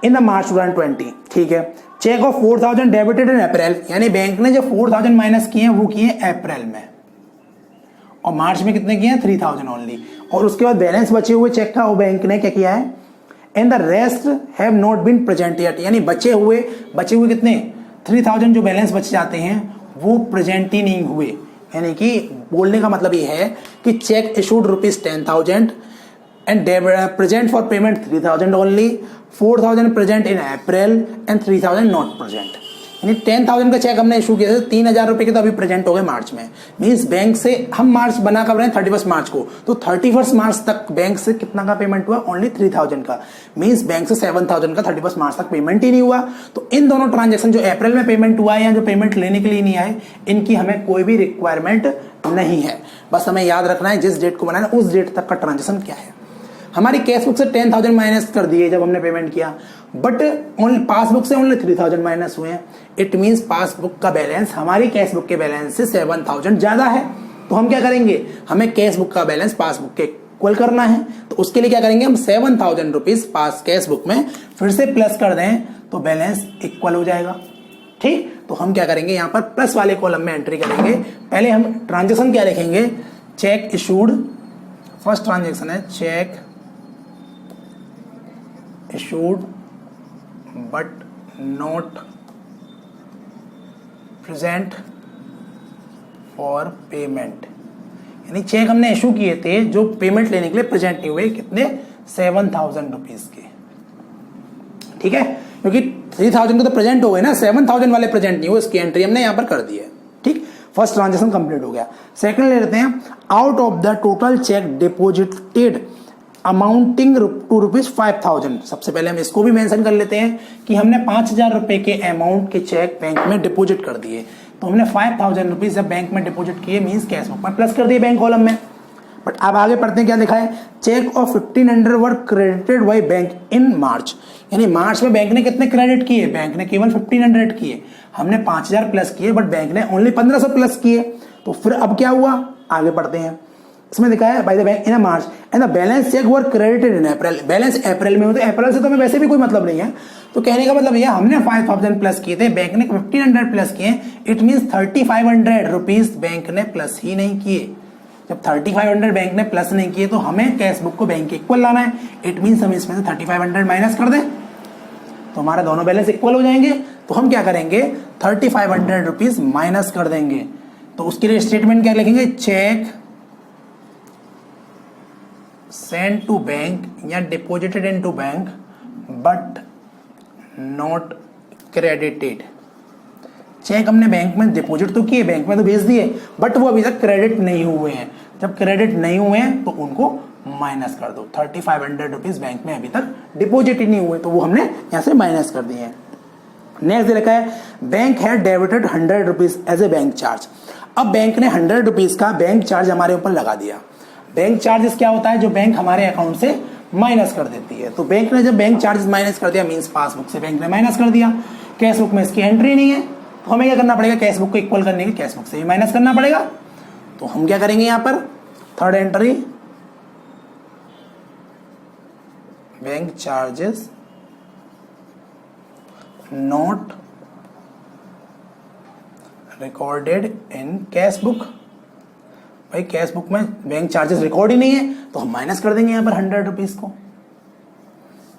S1: इन द मार्च 2020, ठीक है, चेक ऑफ 4000 डेबिटेड इन अप्रैल, यानी बैंक ने जो 4000 माइनस किए हैं वो किए अप्रैल में, और मार्च में कितने किए हैं 3000 ओनली। और उसके बाद बैलेंस बचे हुए चेक का वो बैंक ने क्या किया है, and the rest have not been present yet, यानी बचे हुए कितने 3000 जो बैलेंस बच जाते हैं वो प्रेजेंट ही नहीं हुए। यानी कि बोलने का मतलब ये है कि check issued ₹10,000 and present for payment 3000 only, 4000 present in April and 3000 not present. यानी 10,000 का चेक हमने इशू किया था, 3,000 रुपए के तो अभी प्रेजेंट हो गए मार्च में। मींस बैंक से हम मार्च बना कर रहे हैं 31 मार्च को, तो 31 मार्च तक बैंक से कितना का पेमेंट हुआ, ओनली 3,000 का। मींस बैंक से 7,000 का 31 मार्च तक पेमेंट ही नहीं हुआ। तो इन दोनों ट्रांजेक्शन, जो अप्रैल में पेमेंट हुआ है या जो पेमेंट लेने के लिए नहीं आए, इनकी हमें कोई भी रिक्वायरमेंट नहीं है। बस हमें याद रखना है जिस डेट को बनाना उस डेट तक का ट्रांजेक्शन क्या है। हमारी कैश बुक से 10,000 माइनस कर दिए जब हमने पेमेंट किया, बट पासबुक से ओनली 3,000 माइनस हुए हैं। इट मींस पासबुक का बैलेंस हमारी कैश बुक के बैलेंस से 7,000 ज्यादा है। तो हम क्या करेंगे, हमें कैश बुक का बैलेंस पासबुक के इक्वल करना है। तो उसके लिए क्या करेंगे, हम 7,000 रुपीज पास कैश बुक में फिर से प्लस कर दें तो बैलेंस इक्वल हो जाएगा। ठीक, तो हम क्या करेंगे, यहाँ पर प्लस वाले कॉलम में एंट्री करेंगे। पहले हम ट्रांजेक्शन क्या लिखेंगे, चेक इशूड, फर्स्ट ट्रांजेक्शन है cheque issued but not present for payment, यानी चेक हमने इशू किए थे जो पेमेंट लेने के लिए प्रेजेंट नहीं हुए, कितने 7,000 रुपीज के। ठीक है, क्योंकि 3,000 के तो प्रेजेंट हो गए ना, 7,000 वाले प्रेजेंट नहीं हुए, इसकी एंट्री हमने यहां पर कर दी है। ठीक, फर्स्ट ट्रांजेक्शन कंप्लीट हो गया। सेकंड ले लेते हैं, out of the total cheque deposited amounting to ₹5,000। सबसे पहले हम इसको भी मेंशन कर लेते हैं कि हमने 5,000 रुपए के अमाउंट के चेक बैंक में डिपॉजिट कर दिए। तो हमने 5,000 रुपीज जब बैंक में डिपॉजिट किए, मींस कैश बुक में प्लस कर दिए बैंक कॉलम में। बट अब आगे पढ़ते हैं, क्या लिखा है, cheque of 1,500 were credited by bank in March, यानी मार्च में बैंक ने कितने क्रेडिट किए, बैंक ने केवल 1,500 किए, हमने 5,000 प्लस किए, बट बैंक ने ओनली 1,500 प्लस किए। तो फिर अब क्या हुआ, आगे पढ़ते हैं। इसमें लिखा है by the bank in March and the balance cheque were credited in April, balance April में हो, तो अप्रैल से तो हमें वैसे भी कोई मतलब नहीं है। तो कहने का मतलब ये, हमने 5,000 प्लस किए थे, बैंक ने 1,500 प्लस किए, इट मींस 3,500 रुपीज बैंक ने प्लस ही नहीं किए। जब 3,500 बैंक ने प्लस नहीं किए तो हमें कैश बुक को बैंक के इक्वल लाना है। इट मींस हम इसमें से 3,500 माइनस कर दें तो हमारा दोनों बैलेंस इक्वल हो जाएंगे। तो हम क्या करेंगे, 3,500 रुपीज माइनस कर देंगे। तो उसके लिए स्टेटमेंट क्या लिखेंगे, चेक सेंड टू बैंक या deposited into bank but not credited. Cheque हमने बैंक में डिपॉजिट तो किए, बैंक में तो भेज दिए, बट वो अभी तक क्रेडिट नहीं हुए हैं। जब क्रेडिट नहीं हुए हैं तो उनको माइनस कर दो। 3,500 रुपीज बैंक में अभी तक डिपॉजिट ही नहीं हुए, तो वो हमने यहां से माइनस कर दिए हैं। नेक्स्ट लिखा है, bank had debited 100 rupees as a bank charge. अब बैंक ने 100 रुपीज का बैंक चार्ज हमारे ऊपर लगा दिया। बैंक चार्जेस क्या होता है, जो बैंक हमारे अकाउंट से माइनस कर देती है। तो बैंक ने जब बैंक चार्जेस माइनस कर दिया, मींस पासबुक से बैंक ने माइनस कर दिया, कैश बुक में इसकी एंट्री नहीं है, तो हमें क्या करना पड़ेगा, कैश बुक को इक्वल करने के कैश बुक से ही माइनस करना पड़ेगा। तो हम क्या करेंगे, यहां पर third entry, bank charges not recorded in cash book. भाई कैश बुक में बैंक चार्जेस रिकॉर्ड ही नहीं है, तो हम माइनस कर देंगे यहां पर 100 रुपीज को,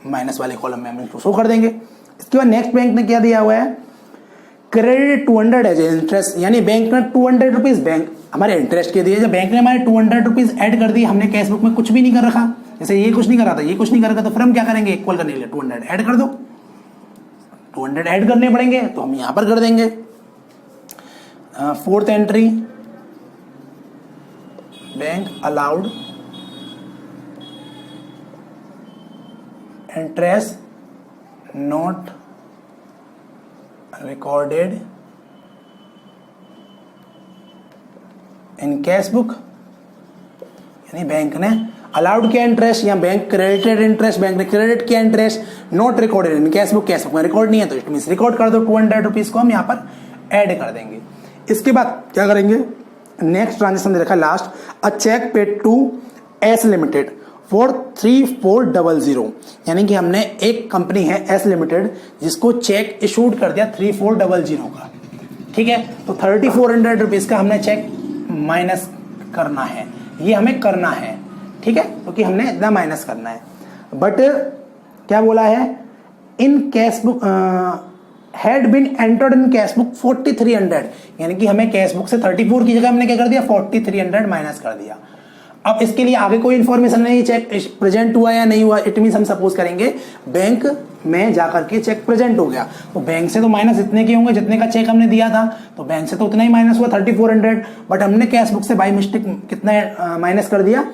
S1: माइनस वाले कॉलम में हम इसको शो कर देंगे। इसके बाद नेक्स्ट बैंक ने क्या दिया हुआ है, क्रेडिट 200 एज इंटरेस्ट, यानी बैंक ने 200 रुपीज बैंक हमारे इंटरेस्ट के दिए। जब बैंक ने हमारे 200 रुपीज ऐड कर दिए, हमने कैश बुक में कुछ भी नहीं कर रखा, जैसे ये कुछ नहीं कर रहा था, ये कुछ नहीं कर रखा, तो फिर हम क्या करेंगे, इक्वल करने के लिए 200 ऐड कर दो। 200 ऐड करने पड़ेंगे तो हम यहां पर कर देंगे। Fourth entry, bank allowed interest not recorded in cash book, यानी बैंक ने अलाउड किया इंटरेस्ट या बैंक क्रेडिटेड इंटरेस्ट, बैंक ने क्रेडिट किया interest, not recorded in cash book, cash book में रिकॉर्ड नहीं है, तो इट मींस रिकॉर्ड कर दो। 200 रुपीज को हम यहां पर ऐड कर देंगे। इसके बाद क्या करेंगे, नेक्स्ट ट्रांजेक्शन दे रखा है last, a cheque paid to S Limited 3400, यानी कि हमने एक कंपनी है एस लिमिटेड जिसको चेक इशूड कर दिया 3400 का, ठीक है। तो 3400 रुपीज का हमने चेक माइनस करना है, ये हमें करना है, ठीक है, क्योंकि हमने इतना माइनस करना है। बट क्या बोला है, in cash book had been entered in cash book 4300, यानी कि हमें कैश बुक से 34 की जगह हमने क्या कर दिया 4300 माइनस कर दिया। अब इसके लिए आगे कोई इंफॉर्मेशन नहीं, चेक प्रेजेंट हुआ या नहीं हुआ, इट मींस हम सपोज करेंगे बैंक में जाकर के चेक प्रेजेंट हो गया, तो बैंक से तो माइनस इतने के होंगे जितने का चेक हमने दिया था, तो बैंक से तो उतना ही माइनस हुआ 3400, बट हमने कैश बुक से बाय मिस्टेक कितना माइनस कर दिया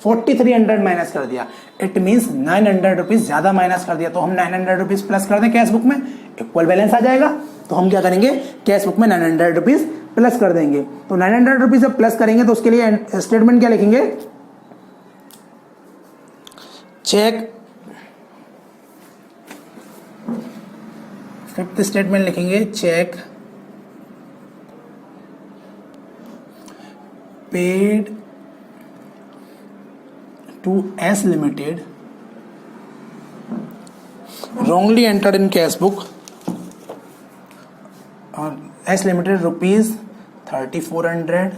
S1: 4300 माइनस कर दिया, इट मींस 900 रुपीज ज्यादा माइनस कर दिया। तो हम 900 रुपीज प्लस कर दें कैश बुक में, इक्वल बैलेंस आ जाएगा। तो हम क्या करेंगे, कैश बुक में 900 रुपीज प्लस कर देंगे। तो 900 रुपीज जब प्लस करेंगे तो उसके लिए स्टेटमेंट क्या लिखेंगे, चेक, फिफ्थ स्टेटमेंट लिखेंगे cheque paid to S Limited wrongly entered in cash book और S Limited rupees 3400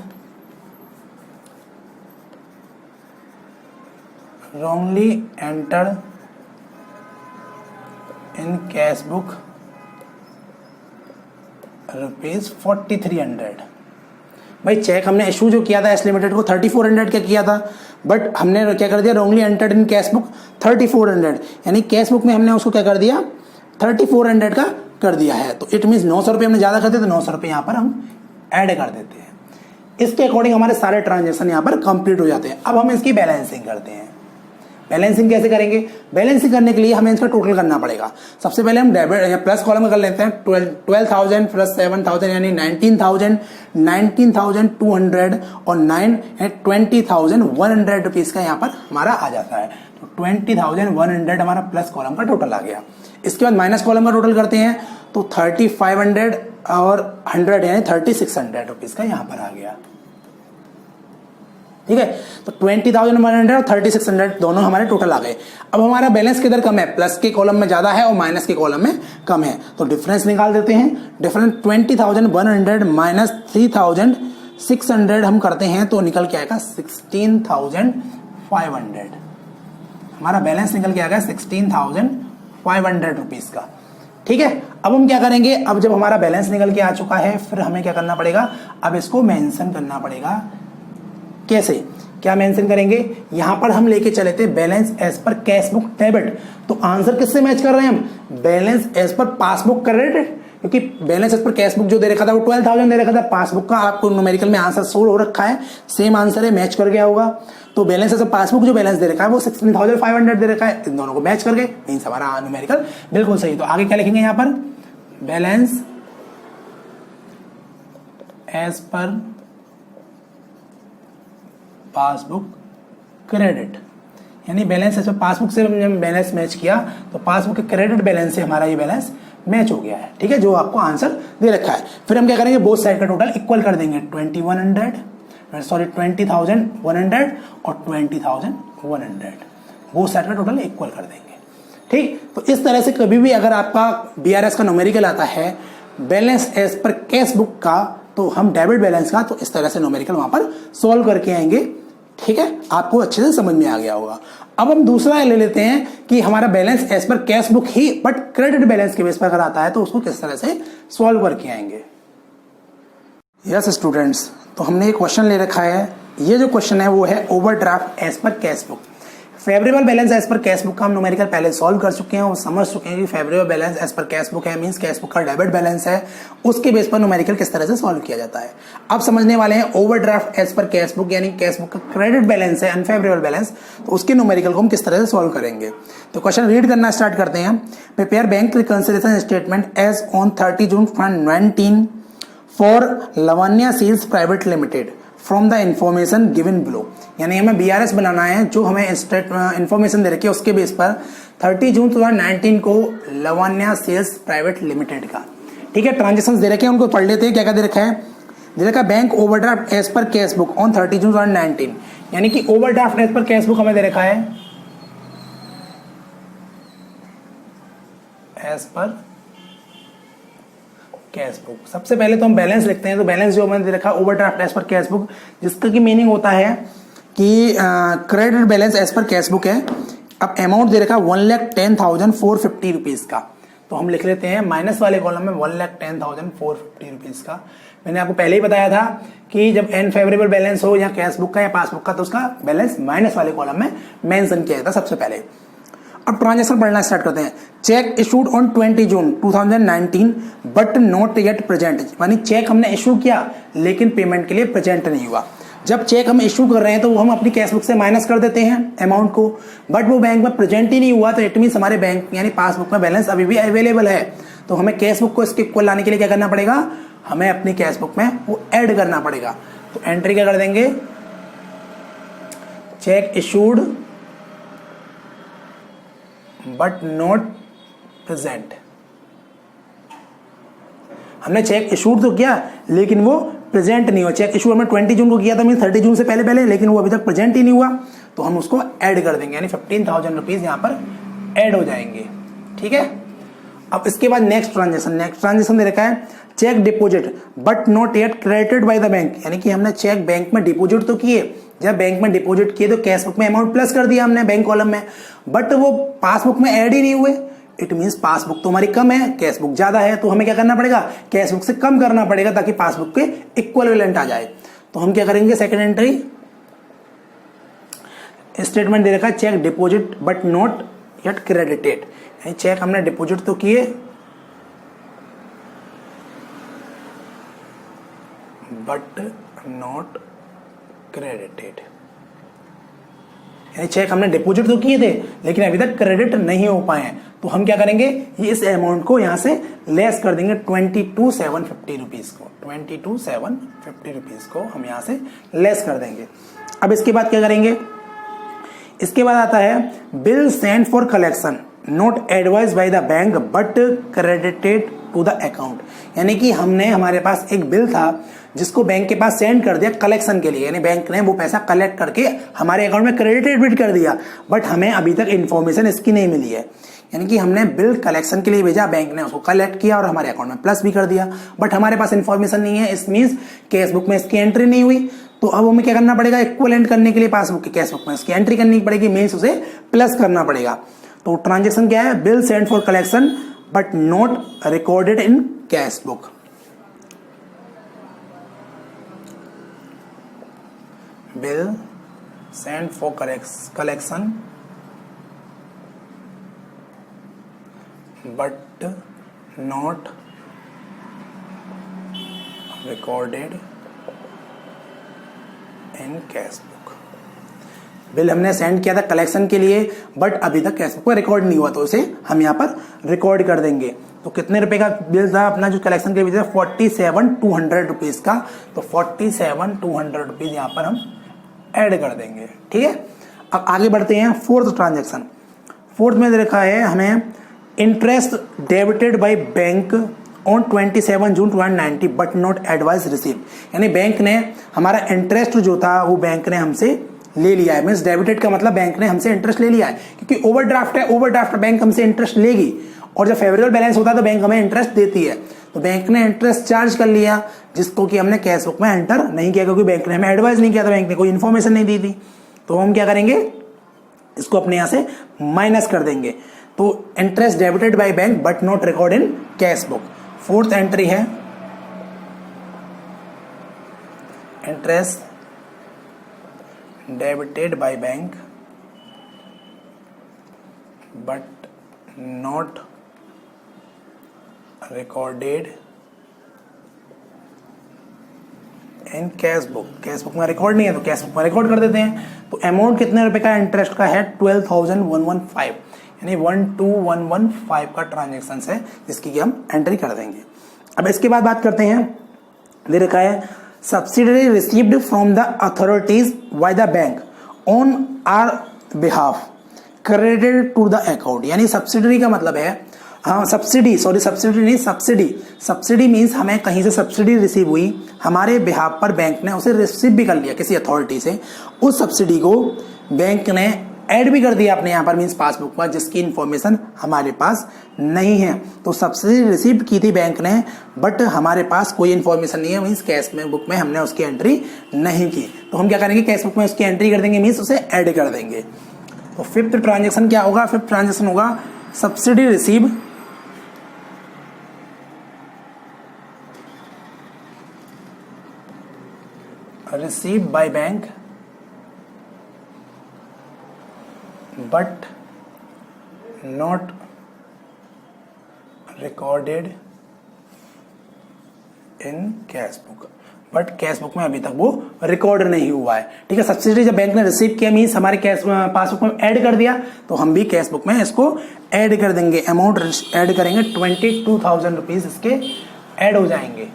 S1: wrongly entered in cash book rupees 4300। भाई चेक हमने इशू जो किया था एस लिमिटेड को 3400 का किया था, बट हमने क्या कर दिया wrongly entered in cash book 3400, यानी कैश बुक में हमने उसको क्या कर दिया 3400 का कर दिया है। तो इट मीन्स 900 रुपये हमने ज्यादा कर दिया, तो 900 रुपये यहाँ पर हम ऐड कर देते हैं। इसके अकॉर्डिंग हमारे सारे ट्रांजेक्शन यहाँ पर कंप्लीट हो जाते हैं। अब हम इसकी बैलेंसिंग करते हैं। बैलेंसिंग कैसे करेंगे, बैलेंसिंग करने के लिए हमें इसका टोटल करना पड़ेगा। सबसे पहले हम डेबिट या प्लस कॉलम कर लेते हैं, 12,000 प्लस 7,000 यानी 19,000, 19,200 और 20,100 रुपीज का यहाँ पर हमारा आ जाता है। तो 20,100 हमारा प्लस कॉलम का टोटल आ गया। इसके बाद माइनस कॉलम का टोटल करते हैं तो 3,500 और 100 यानी 3,600 रुपीज का यहाँ पर आ गया, ठीक है। तो 20,100 और 3,600 दोनों हमारे टोटल आ गए। अब हमारा बैलेंस किधर कम है, प्लस के कॉलम में ज्यादा है और माइनस के कॉलम में कम है, तो डिफरेंस निकाल देते हैं। डिफरेंस 20,100 माइनस 3,600 हम करते हैं तो निकल के आएगा 16,500। हमारा बैलेंस निकल के आएगा 16,500 रुपीज का, ठीक है। अब हम क्या करेंगे, अब जब हमारा बैलेंस निकल के आ चुका है फिर हमें क्या करना पड़ेगा, अब इसको मेंशन करना पड़ेगा। कैसे, क्या मेंशन करेंगे, यहां पर हम लेके चले थे balance as per cash book debit, तो आंसर किससे मैच कर रहे हैं हम, balance as per passbook credit, क्योंकि balance as per cash book जो दे रखा था वो 12,000 दे रखा था, पासबुक का आपको न्यूमेरिकल में आंसर शो हो रखा है, सेम आंसर है, मैच कर गया होगा। तो बैलेंस एज पर पासबुक जो बैलेंस दे रखा है वो 16,500 दे रखा है, इन दोनों को मैच कर गए, मींस हमारा न्यूमेरिकल बिल्कुल सही। तो आगे क्या लिखेंगे यहाँ पर, balance as per passbook credit, यानी बैलेंस ऐसे पासबुक से हमने बैलेंस मैच किया तो पासबुक के क्रेडिट बैलेंस से हमारा ये बैलेंस मैच हो गया है, ठीक है, जो आपको आंसर दे रखा है। फिर हम क्या करेंगे, बोथ साइड का टोटल इक्वल कर देंगे, 20,100 और 20,100 बोथ साइड का टोटल इक्वल कर देंगे, ठीक। तो इस तरह से कभी भी अगर आपका बीआरएस का न्यूमेरिकल आता है balance as per cash book का, तो हम डेबिट बैलेंस का, तो इस तरह से न्यूमेरिकल वहां पर सॉल्व करके आएंगे, ठीक है, आपको अच्छे से समझ में आ गया होगा। अब हम दूसरा ले लेते हैं कि हमारा balance as per cash book ही बट क्रेडिट बैलेंस के बेस पर अगर आता है तो उसको किस तरह से सॉल्व करके आएंगे। यस स्टूडेंट्स, तो हमने एक क्वेश्चन ले रखा है, ये जो क्वेश्चन है वो है overdraft as per cash book. Favourable balance as per cash book का हम न्यूमेरिकल पहले सॉल्व कर चुके हैं और समझ चुके हैं कि favourable balance as per cash book है मींस कैश बुक का डेबिट बैलेंस है, उसके बेस पर न्यूमेरिकल किस तरह से सॉल्व किया जाता है। अब समझने वाले हैं overdraft as per cash book, यानी कैश बुक का क्रेडिट बैलेंस है अनफेवरेबल बैलेंस, तो उसके न्यूमेरिकल को हम किस तरह से सॉल्व करेंगे। तो क्वेश्चन रीड करना स्टार्ट करते हैं। Prepare bank reconciliation statement as on 30 June 2019 for Lavanya seals private limited from the information given below, यानी हमें बीआरएस बनाना है, जो हमें इंफॉर्मेशन दे रखी है उसके बेस पर 30 जून 2019 को लवन्या सेल्स प्राइवेट लिमिटेड का, ठीक है, ट्रांजेक्शन दे रखे हैं, उनको पढ़ लेते हैं। क्या क्या दे रखा है, दे रखा है bank overdraft as per cash book on 30 June 2019, यानी कि overdraft as per cash book हमें दे रखा है एज पर कैश बुक। सबसे पहले तो हम बैलेंस लिखते हैं। तो बैलेंस जो मैंने रखा overdraft as per cash book, जिसका की मीनिंग होता है कि credit balance as per cash book है। अब अमाउंट दे रखा 1,10,450 रुपीज का, तो हम लिख लेते हैं माइनस वाले कॉलम में 1,10,450 रुपीज का। मैंने आपको पहले ही बताया था कि जब अनफेवरेबल बैलेंस हो या कैश बुक का या पासबुक का, तो उसका बैलेंस माइनस वाले कॉलम में मेंशन किया जाता है सबसे पहले। अब ट्रांजैक्शन पढ़ना स्टार्ट करते हैं। Check issued on 20 June 2019 but not yet present, यानी चेक हमने इशू किया लेकिन पेमेंट के लिए प्रेजेंट नहीं हुआ। जब चेक हम इशू कर रहे हैं तो वो हम अपनी कैश बुक से माइनस कर देते हैं अमाउंट को, बट वो बैंक में प्रेजेंट ही नहीं हुआ, तो इट मीन हमारे बैंक यानी पासबुक में बैलेंस अभी भी अवेलेबल है। तो हमें कैश बुक को इसके इक्वल लाने के लिए क्या करना पड़ेगा, हमें अपनी कैश बुक में वो ऐड करना पड़ेगा। तो एंट्री क्या कर देंगे, check issued but not present. हमने चेक इशूड तो किया लेकिन वो प्रेजेंट नहीं हुआ। चेक इशू हमने 20 जून को किया था, मीन 30 जून से पहले पहले, लेकिन वो अभी तक प्रेजेंट ही नहीं हुआ, तो हम उसको ऐड कर देंगे, यानी 15,000 रुपीज यहां पर ऐड हो जाएंगे। ठीक है। अब इसके बाद नेक्स्ट ट्रांजेक्शन दे रखा है cheque deposit but not yet credited by the bank, यानी कि हमने चेक बैंक में डिपोजिट तो किए, जब बैंक में डिपोजिट किए तो कैश बुक में अमाउंट प्लस कर दिया हमने बैंक कॉलम में, बट वो पासबुक में ऐड ही नहीं हुए। इट मींस पासबुक तो हमारी कम है, कैश बुक ज्यादा है, तो हमें क्या करना पड़ेगा, कैश बुक से कम करना पड़ेगा ताकि पासबुक के इक्विवेलेंट आ जाए। तो हम क्या करेंगे, सेकंड एंट्री स्टेटमेंट दे रखा है cheque deposit but not yet credited, यानी चेक हमने डिपोजिट तो किए बट नॉट क्रेडिटेड, यानी चेक हमने डिपॉजिट तो किए थे लेकिन अभी तक क्रेडिट नहीं हो पाए हैं। तो हम क्या करेंगे, ये इस अमाउंट को यहां से लेस कर देंगे 22,750 रुपीज को, 22,750 रुपीज को हम यहां से लेस कर देंगे। अब इसके बाद क्या करेंगे, इसके बाद आता है bill send for collection not advise by the bank but credited to the account, यानी कि हमने हमारे पास एक बिल था जिसको बैंक के पास सेंड कर दिया कलेक्शन के लिए, यानी बैंक ने वो पैसा कलेक्ट करके हमारे अकाउंट में क्रेडिटेड भी कर दिया, बट हमें अभी तक इन्फॉर्मेशन इसकी नहीं मिली है। यानी कि हमने बिल कलेक्शन के लिए भेजा, बैंक ने उसको कलेक्ट किया और हमारे अकाउंट में प्लस भी कर दिया, बट हमारे पास इन्फॉर्मेशन नहीं है, इस मींस कैश बुक में इसकी एंट्री नहीं हुई। तो अब हमें क्या करना पड़ेगा, इक्विवेलेंट करने के लिए पासबुक की कैश बुक में इसकी एंट्री करनी पड़ेगी, मींस उसे प्लस करना पड़ेगा। तो ट्रांजेक्शन क्या है, bill send for collection but not recorded in cash book. Bill send for collection but not recorded in cash book. Bill हमने सेंड किया था कलेक्शन के लिए, बट अभी तक कैश बुक पर रिकॉर्ड नहीं हुआ, तो उसे हम यहाँ पर रिकॉर्ड कर देंगे। तो कितने रुपए का बिल था अपना जो कलेक्शन के लिए था, 47,200 रुपीज का, तो 47,200 रुपीज यहाँ पर हम ऐड कर देंगे। ठीक है। अब आगे बढ़ते हैं फोर्थ ट्रांजेक्शन। फोर्थ में देखा है हमें interest debited by bank on 27 June 2019 but not advice receive, यानी बैंक ने हमारा इंटरेस्ट जो था वो बैंक ने हमसे ले लिया है, मींस डेबिटेड का मतलब बैंक ने हमसे इंटरेस्ट ले लिया है, क्योंकि ओवरड्राफ्ट है, ओवरड्राफ्ट बैंक हमसे इंटरेस्ट लेगी, और जब फेवरेबल बैलेंस होता है तो बैंक हमें इंटरेस्ट देती है। तो बैंक ने इंटरेस्ट चार्ज कर लिया जिसको कि हमने कैश बुक में एंटर नहीं किया, क्योंकि बैंक ने हमें एडवाइस नहीं किया था, बैंक ने कोई इन्फॉर्मेशन नहीं दी थी। तो हम क्या करेंगे, इसको अपने यहां से माइनस कर देंगे। तो interest debited by bank but not record in cash book. Fourth entry है interest debited by bank but not recorded in cash book. Cash book में रिकॉर्ड नहीं है तो कैश बुक में रिकॉर्ड कर देते हैं। तो अमाउंट कितने रुपए का इंटरेस्ट का है, 12,115, यानी 12,115 का ट्रांजेक्शन है जिसकी हम एंट्री कर देंगे। अब इसके बाद बात करते हैं, दे रखा है subsidiary received from the authorities by the bank on our behalf credited to the account, यानी सब्सिडरी का मतलब है, हाँ सब्सिडी, सॉरी सब्सिडी नहीं, सब्सिडी मीन्स हमें कहीं से सब्सिडी रिसीव हुई, हमारे बिहाफ पर बैंक ने उसे रिसीव भी कर लिया किसी अथॉरिटी से, उस सब्सिडी को बैंक ने ऐड भी कर दिया आपने यहाँ पर मींस पासबुक पर, जिसकी इन्फॉर्मेशन हमारे पास नहीं है। तो सब्सिडी रिसीव की थी बैंक ने, बट हमारे पास कोई इन्फॉर्मेशन नहीं है, मींस कैश में बुक में हमने उसकी एंट्री नहीं की। तो हम क्या करेंगे, कैश बुक में उसकी एंट्री कर देंगे, मींस उसे ऐड कर देंगे। तो फिफ्थ ट्रांजेक्शन क्या होगा, फिफ्थ ट्रांजेक्शन होगा subsidy receive by bank but not recorded in cash book, but cash book में अभी तक वो रिकॉर्ड नहीं हुआ है। ठीक है, सब्सिडी जब बैंक ने रिसीव किया मीन्स हमारे कैश पासबुक में ऐड कर दिया, तो हम भी कैश बुक में इसको ऐड कर देंगे। अमाउंट ऐड करेंगे 22,000 रुपीज इसके ऐड हो जाएंगे।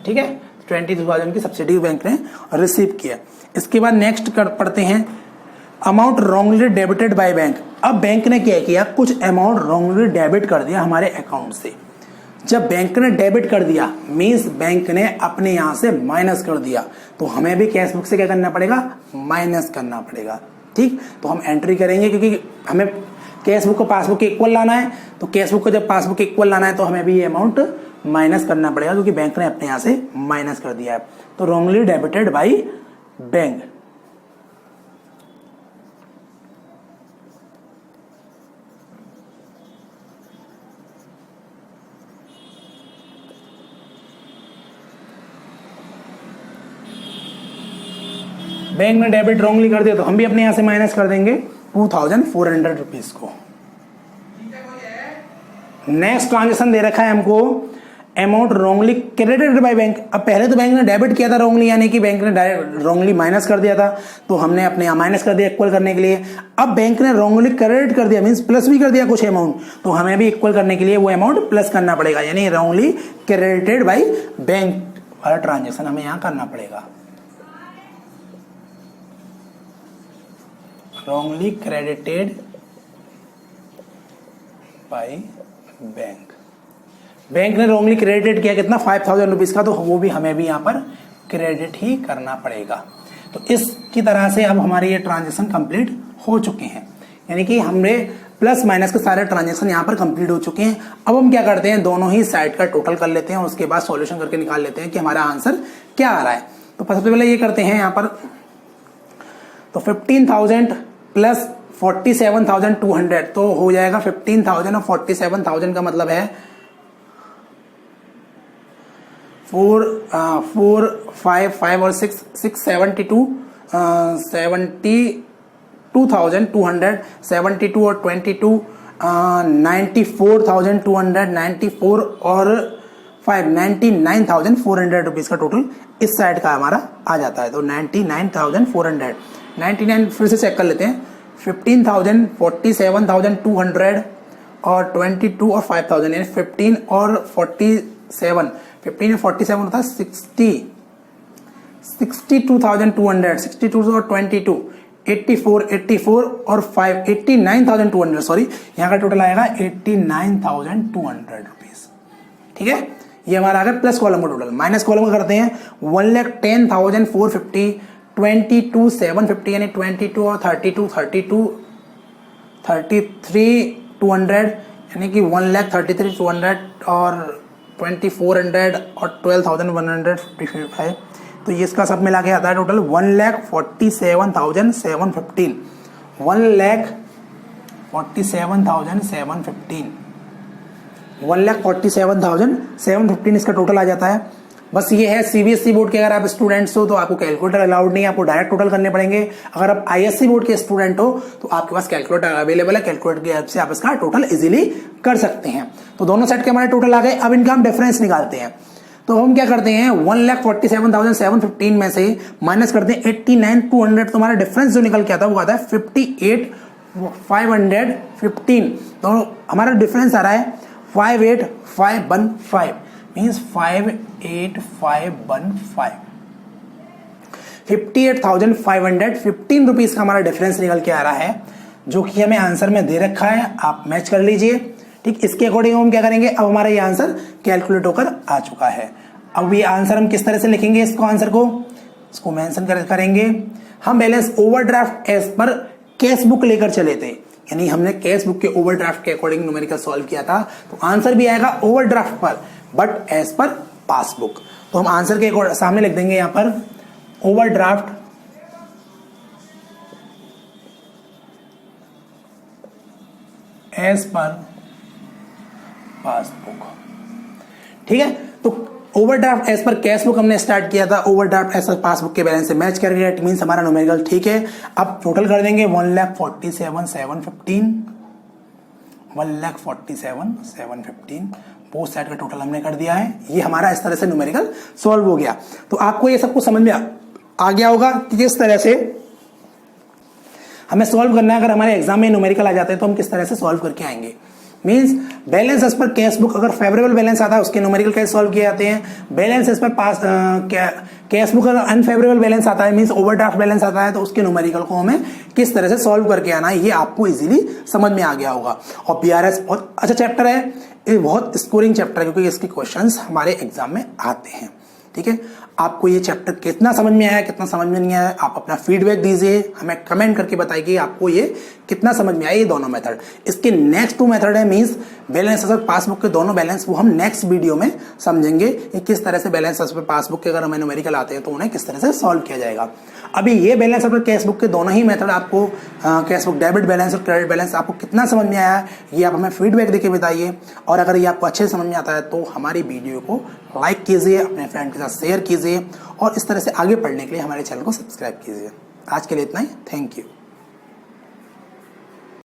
S1: ठीक है, 22,000 की सब्सिडी बैंक ने रिसीव किया। इसके बाद नेक्स्ट पढ़ते हैं amount wrongly debited by bank. अब बैंक ने क्या किया, कुछ अमाउंट रॉन्गली डेबिट कर दिया हमारे अकाउंट से। जब बैंक ने डेबिट कर दिया मींस बैंक ने अपने यहां से माइनस कर दिया, तो हमें भी कैश बुक से क्या करना पड़ेगा, माइनस करना पड़ेगा। ठीक, तो हम एंट्री करेंगे क्योंकि हमें कैश बुक को पासबुक के इक्वल लाना है। तो कैश बुक को जब पासबुक के इक्वल लाना है तो हमें भी ये अमाउंट माइनस करना पड़ेगा, क्योंकि बैंक ने अपने यहां से माइनस कर दिया है। तो wrongly debited by bank. Bank ने डेबिट रॉन्गली कर दिया तो हम भी अपने यहां से माइनस कर देंगे 2,400 रुपीज को। नेक्स्ट ट्रांजेक्शन दे रखा है हमको amount wrongly credited by bank. अब पहले तो बैंक ने डेबिट किया था रॉन्गली, यानी कि बैंक ने रॉन्गली माइनस कर दिया था, तो हमने अपने यहां माइनस कर दिया इक्वल करने के लिए। अब बैंक ने रॉन्गली क्रेडिट कर दिया मींस प्लस भी कर दिया कुछ अमाउंट, तो हमें भी इक्वल करने के लिए वो अमाउंट प्लस करना पड़ेगा, यानी रॉन्गली क्रेडिटेड बाय बैंक वाला ट्रांजेक्शन हमें यहां करना पड़ेगा। wrongly credited by bank. Bank ने wrongly credited किया कितना, 5,000 रुपीज का, तो वो भी हमें भी यहां पर क्रेडिट ही करना पड़ेगा। तो इसकी तरह से अब हमारे ये ट्रांजेक्शन कंप्लीट हो चुके हैं, यानी कि हमने प्लस माइनस के सारे ट्रांजेक्शन यहाँ पर कंप्लीट हो चुके हैं। अब हम क्या करते हैं, दोनों ही साइड का टोटल कर लेते हैं, उसके बाद सॉल्यूशन करके निकाल लेते हैं कि हमारा आंसर क्या आ रहा है। तो सबसे पहले ये करते हैं यहाँ पर, तो 15,000 प्लस 47,200 तो हो जाएगा 15,000 और 47,000 का मतलब है 4 5 5 और 6 72 72,200 72 और 22 94,200 94 और 5 99,400 रुपीज का टोटल इस साइड का हमारा आ जाता है। तो 99,400 99 फिर से चेक कर लेते हैं, 15,000 47,200 और 22 और 5,000 यानी 15 और 47 15 और 47 होता है 62,200 62 और 22 84 और 5 89,200 सॉरी, यहाँ का टोटल आएगा 89,200 रुपीज। ठीक है, ये हमारा आ गया प्लस कॉलम का टोटल। माइनस कॉलम का करते हैं 1,10,450 22,750 यानी 22 और 32 33,200 यानी कि 1,33,200 और 2,400 और 12,155। तो ये इसका सब मिला के आता है टोटल 1,47,715 1,47,715 1,47,715 इसका टोटल आ जाता है। बस ये है, सीबीएसई बोर्ड के अगर आप स्टूडेंट्स हो तो आपको कैलकुलेटर अलाउड नहीं है, आपको डायरेक्ट टोटल करने पड़ेंगे। अगर आप आईएससी बोर्ड के स्टूडेंट हो तो आपके पास कैलकुलेटर अवेलेबल है, कैलकुलेटर की हेल्प से आप इसका टोटल इजीली कर सकते हैं। तो दोनों सेट के हमारे टोटल आ गए। अब इनका हम डिफरेंस निकालते हैं। तो हम क्या करते हैं, 1,47,715 में से माइनस करते हैं 89,200, तो हमारा डिफरेंस जो निकल के आता है वो आता है 58,515। तो हमारा डिफरेंस आ रहा है 58,515 मीन्स 58,515 58,515 रुपीज का हमारा डिफरेंस निकल के आ रहा है, जो कि हमें आंसर में दे रखा है। आप मैच कर लीजिए। ठीक, इसके अकॉर्डिंग हम क्या करेंगे, अब हमारा ये आंसर कैलकुलेट होकर आ चुका है। अब ये आंसर हम किस तरह से लिखेंगे, इसको आंसर को इसको मेंशन करेंगे हम balance overdraft as per cash book लेकर चले थे, यानी हमने कैश बुक के ओवरड्राफ्ट के अकॉर्डिंग न्यूमेरिकल सॉल्व किया था, तो आंसर भी आएगा ओवरड्राफ्ट पर, बट एज पर पासबुक। तो हम आंसर के सामने लिख देंगे यहां पर ओवरड्राफ्ट एज पर पासबुक। ठीक है, तो overdraft as per cash book हमने स्टार्ट किया था, ओवरड्राफ्ट एज पर पासबुक के बैलेंस से मैच कर गया, इट मींस हमारा न्यूमेरिकल ठीक है। अब टोटल कर देंगे 1,47,715, 1,47,715 बोथ साइड का टोटल हमने कर दिया है। ये हमारा इस तरह से न्यूमेरिकल सॉल्व हो गया। तो आपको ये सब कुछ समझ में आ गया होगा कि किस तरह से हमें सॉल्व करना है। अगर हमारे एग्जाम में न्यूमेरिकल आ जाते हैं तो हम किस तरह से सॉल्व करके आएंगे। Means balance as per cash book, अगर फेवरेबल बैलेंस आता है उसके न्यूमेरिकल कैसे सॉल्व किए जाते हैं। Balance as per cash book अगर अनफेवरेबल बैलेंस आता है, मींस ओवरड्राफ्ट बैलेंस आता है, तो उसके न्यूमेरिकल को हमें किस तरह से सॉल्व करके आना है, ये आपको इजीली समझ में आ गया होगा। और बीआरएस बहुत अच्छा चैप्टर है, ये बहुत स्कोरिंग चैप्टर है क्योंकि इसके क्वेश्चंस हमारे एग्जाम में आते हैं। ठीक है, आपको ये चैप्टर कितना समझ में आया, कितना समझ में नहीं आया, आप अपना फीडबैक दीजिए, हमें कमेंट करके बताइए आपको ये कितना समझ में आया ये दोनों मेथड। इसके नेक्स्ट 2 मेथड है, मींस बैलेंस और पासबुक के दोनों बैलेंस, वो हम नेक्स्ट वीडियो में समझेंगे कि किस तरह से बैलेंस और पासबुक के अगर हमें न्यूमेरिकल आते हैं तो उन्हें किस तरह से सॉल्व किया जाएगा। अभी ये बैलेंस और कैश बुक के दोनों ही मेथड आपको, कैश बुक डेबिट बैलेंस और क्रेडिट बैलेंस, आपको कितना समझ में आया ये आप हमें फीडबैक देके बताइए। और अगर ये आपको अच्छे से समझ में आता है तो हमारी वीडियो को लाइक कीजिए, अपने फ्रेंड के साथ शेयर कीजिए और इस तरह से आगे पढ़ने के लिए हमारे चैनल को सब्सक्राइब कीजिए। आज के लिए इतना ही, थैंक यू।